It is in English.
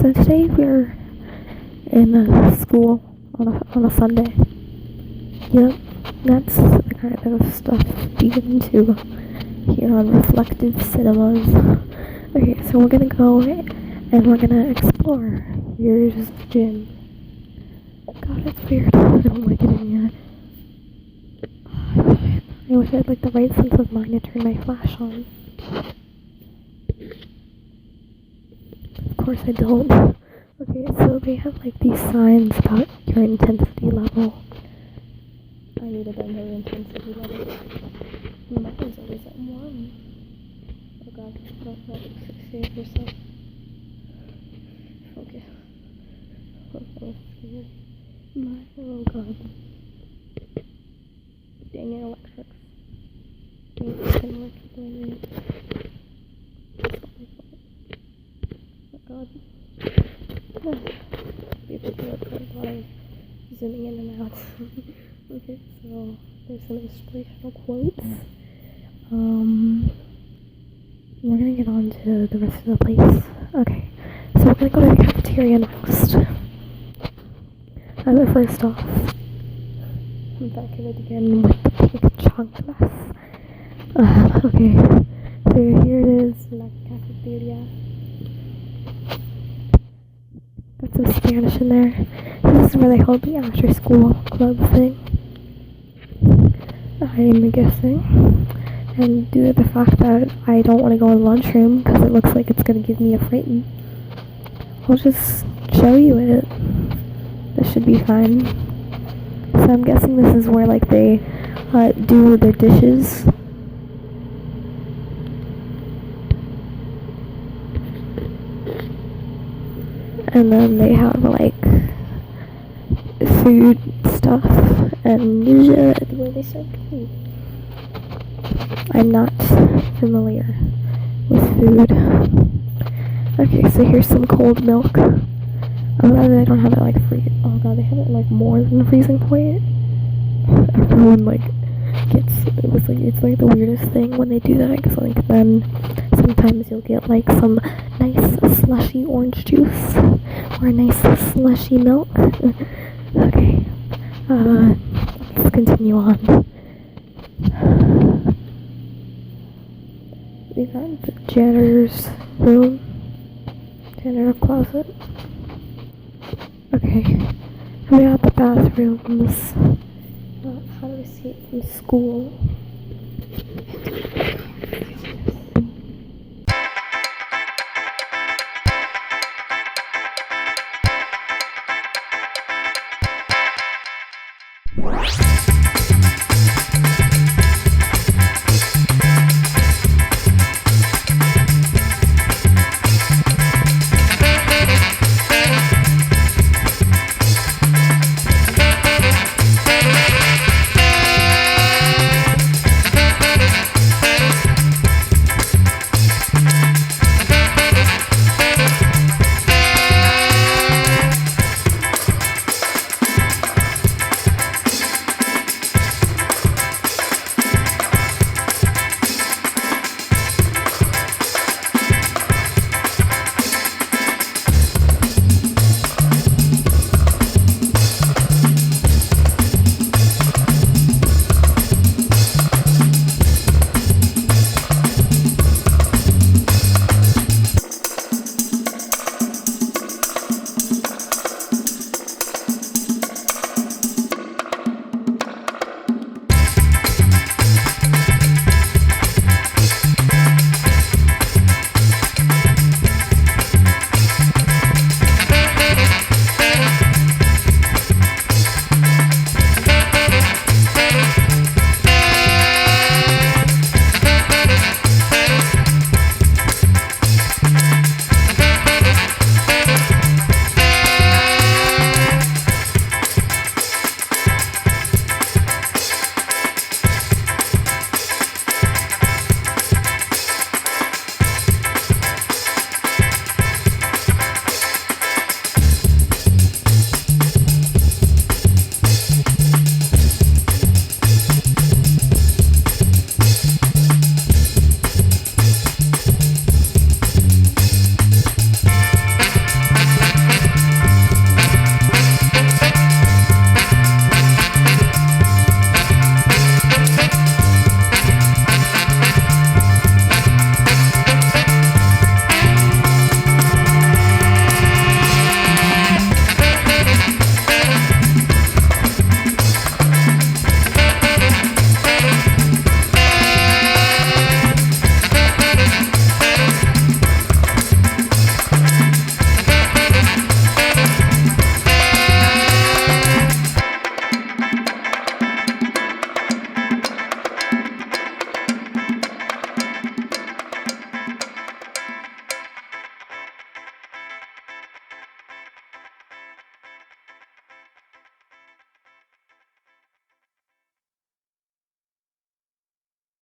So today we're in a school on a Sunday. Yep, that's the kind of stuff we get into here on Reflective Cinemas. Okay, so we're gonna go and we're gonna explore. Here's the gym. God, it's weird. I don't like it in here. I wish I had like the right sense of mind to turn my flash on. Of course I don't. Okay, so they have like these signs about your intensity level. I need a better intensity level. Mine is always at 1. Oh god, don't let it 68%. Okay. Oh, scared. Oh god. Dang it, electrics. Dang it, electric. Oh god. Zooming in and out. Okay, so there's some inspirational quotes. We're gonna get on to the rest of the place. Okay, so we're gonna go to the cafeteria next. First off, I'm back at it again with the big chunk mess. Okay, so here it is, la cafeteria. Got some Spanish in there. This is where they hold the after school club thing, I'm guessing. And due to the fact that I don't want to go in the lunchroom because it looks like it's going to give me a frighten, I'll just show you it. This should be fine. So I'm guessing this is where like they do their dishes. And then they have like food stuff and where they serve food. I'm not familiar with food. Okay, so here's some cold milk. I'm glad they don't have it like oh god, they have it like more than the freezing point. Everyone like it's like the weirdest thing when they do that, because like then sometimes you'll get like some nice slushy orange juice or a nice slushy milk. Okay, let's continue on. We got the janitor's room, janitor closet. Okay, we got the bathrooms. How to escape from school.